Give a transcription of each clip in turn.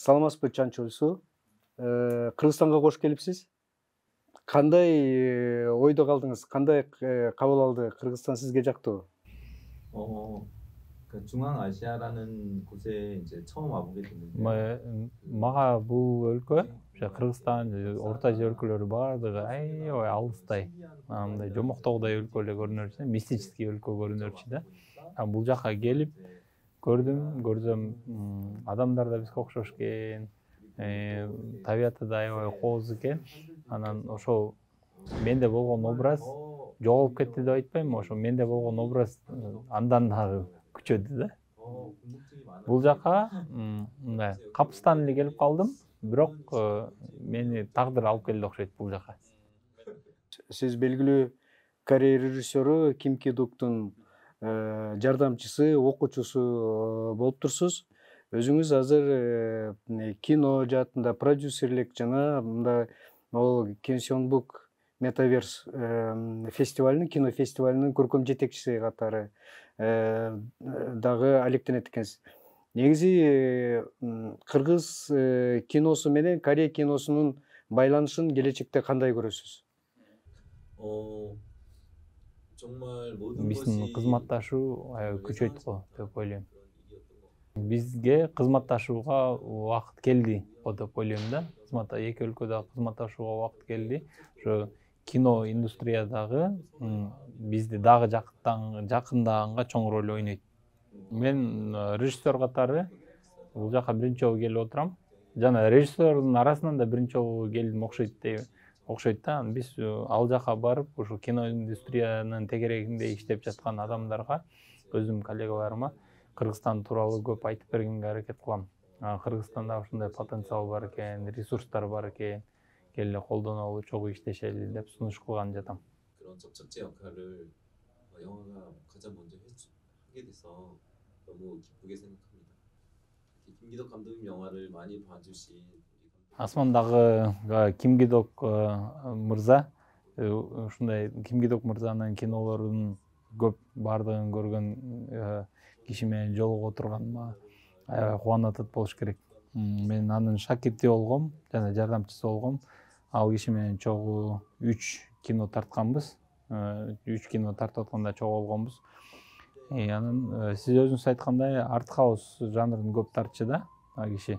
Саламатсызбы Чанчулсу. Кыргызстанга кош келипсиз. Кандай ойдо калдыңыз? Кандай кабыл алды? Кыргызстан сизге жактуу? 그 중앙아시아라는 곳에 이제 처음 와보게 됐는데 мага бул өлкө Кыргызстан, Орто Азия өлкөлөрү баардыгы аябай алыстай, андай жомоктогудай өлкө эле көрүнөрчү, мистический өлкө көрүнөрчү да. Бул жака келип көрсөм, адамдар да бизге окшош экен, табияты да аябай кооз экен. Анан ошол менде болгон образ жоголуп кетти деп айтпайм, ошо менде болгон образ андан дагы күчөдү да. Бул жака мындай капыстан эле келип калдым, бирок мени тагдыр алып келди окшойт бул жака. Сиз белгилүү Корея режиссеру Ким Ки Дуктун жардамчысы, окуучусу болуп турсуз. Өзүңүз азыр кино жаатында продюсерлик жана мындай Kim Seong-buk Metaverse фестивалынын, кино фестивалынын көркөм жетекчиси катары дагы алектенет экенсиз. Негизи кыргыз киносу менен Корея киносунун байланышын келечекте кандай көрөсүз? Биздин кызматташуу күчөйт го деп ойлойм. Бизге кызматташууга убакыт келди деп ойлойм да. Эки өлкөдө кызматташууга убакыт келди. Ошо кино индустриядагы бизди дагы жакындаганга чоң роль ойнойт. Мен режиссер катары бул жака биринчи жолу келип отурам. Жана режиссердун арасынан да биринчи жолу келдим окшойт да. Биз ал жака барып, ошо кино индустриянын тегерегинде иштеп жаткан адамдарга, өзүм коллегаларыма Кыргызстан тууралуу көп айтып бергенге аракет кылам. Кыргызстанда ушундай потенциал бар экен, ресурстар бар экен, келе колдонолу, чогуу иштешели деп сунуш кылган жатам. 그런 접촉제 역할을 영화가 가장 먼저 하게 돼서 너무 기쁘게 생각합니다. 김기덕 감독님 영화를 많이 봐주신 Асмандагы Кимгидок мырза, ушундай Кимгидок мырзанын кинолорунун көп бардыгын көргөн киши менен жолугуп отурганыма аябай кубанатат болуш керек. Мен анын шакирти болгом жана жардамчысы болгом. Ал киши менен чогуу 3 кино тартканбыз. 3 кино тартып атканда чогуу болгонбуз. Анан сиз өзүңүз айткандай артхаус жанрын көп тартчу да ал киши.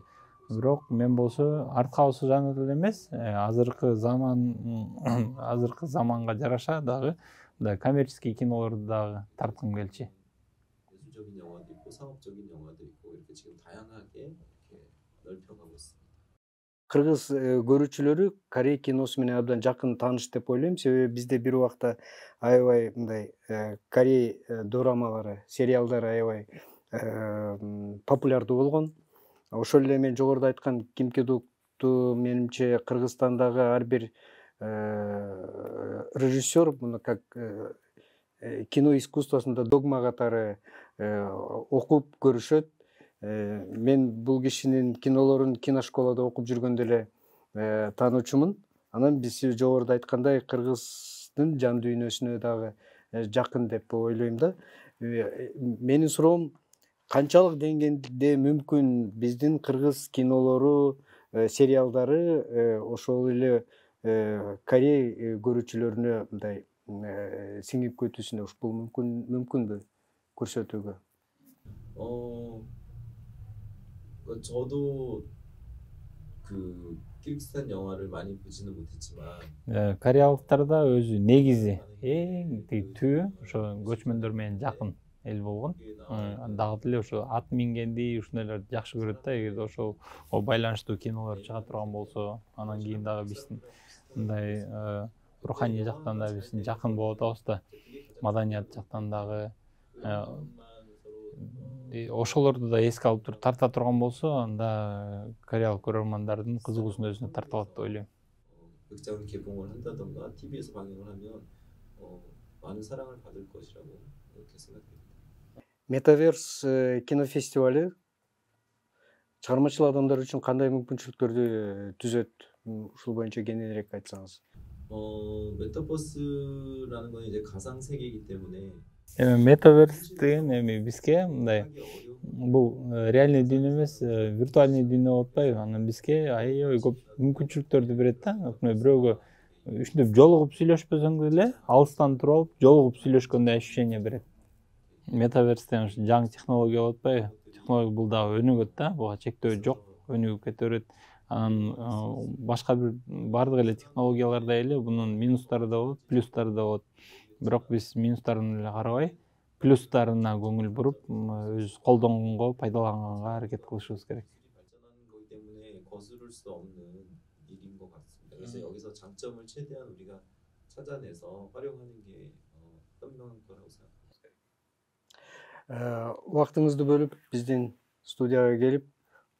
Бирок мен болсо артхаус жанры эмес, азыркы заманга жараша дагы коммерческий кинолорду дагы тарткым келчү. 예술적인 영화도 있고 상업적인 영화도 있고 이렇게 지금 다양하게 이렇게 넓혀가고 있습니다. Кыргыз көрүүчүлөрү Корея киносу менен абдан жакын тааныш деп ойлойм. Себеби бизде бир убакта аябай мындай Корея дорамалары, сериалдары аябай популярдуу болгон. Ошол эле мен жогоруда айткан Ким Ки Дукту менимче Кыргызстандагы ар бир режиссер, муну как кино искусствосунда догма катары окуп көрүшөт. Мен бул кишинин кинолорун киношколада окуп жүргөндө эле таануучумун. Анан биз жогоруда айткандай Кыргыздын жан дүйнөсүнө дагы жакын деп ойлойм да. Менин суроом канчалык деңгээлде мүмкүн биздин кыргыз кинолору, сериалдары ошол эле Корея көрүүчүлөрүнө мындай сиңип кетүүсүнө ушул мүмкүнбү көрсөтүүгө? 저도 그 키르기스탄 영화를 많이 보지는 못했지만 Кореялыктар да өзү негизи эң түбү ошо көчмөндөр менен жакын эл болгон. Дагы деле ошо ат мингенди ушундайларды жакшы көрөт да. Эгерде ошол байланыштуу кинолор чыга турган болсо, анан кийин дагы биздин мындай руханий жактан да биздин жакын болуп атабыз да. Маданият жактан дагы ошолорду да эске алып туруп тарта турган болсо, анда кореялык көрөрмандардын кызыгуусун өзүнө тартып алат деп ойлойм. 극장 개봉을 한다던가 TV에서 방영을 하면 많은 사랑을 받을 것이라고 이렇게 생각합니다. Metaverse кино фестивали чыгармачыл адамдар үчүн кандай мүмкүнчүлүктөрдү түзөт? Ушул боюнча кененирээк айтсаңыз. 메타버스라는 건 이제 가상 세계이기 때문에 Metaverse деген бизге мындай бул реальный дүйнө эмес, виртуальный дүйнө болуп атпайбы? Анан бизге аябай көп мүмкүнчүлүктөрдү берет да. Бирөөгө ушинтип жолугуп сүйлөшпөсөң деле алыстан туруп алып жолугуп сүйлөшкөндөй ощущение берет. Метаверстен жаңы технология болуп атпайбы? Технология бул дагы өнүгөт да, буга чектөө жок, өнүгүп кете берет. Анан башка бир бардык эле технологияларда эле бунун минустары да болот, плюстары да болот. Бирок биз минустарын эле карабай, плюстарына көңүл буруп, өз колдонгонго, пайдаланганга аракет кылышыбыз керек. 발전하는 거기 때문에 거스를 수 없는 일인 것 같습니다. 그래서 여기서 장점을 최대한 우리가 찾아내서 활용하는 게 현명한 거라고 생각합니다. Убактыңызды бөлүп биздин студияга келип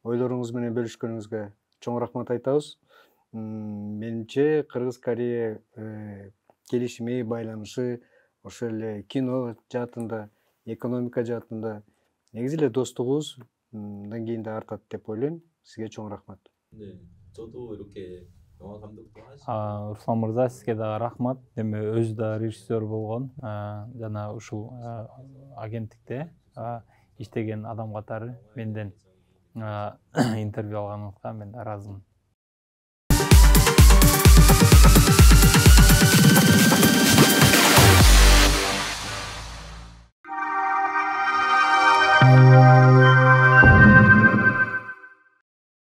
ойлоруңуз менен бөлүшкөнүңүзгө чоң рахмат айтабыз. Менимче Кыргыз Корея келишими, байланышы ошол эле кино жаатында, экономика жаатында негизи эле достугубуз мындан кийин да артат деп ойлойм. Сизге чоң рахмат. 네, 저도 이렇게 영화 감독도 하시고 Руслан мырза, сизге дагы рахмат. Эми өзү да режиссер болгон, жана ушул агенттикте иштеген адам катары менден интервью алганыңызга мен ыраазымын.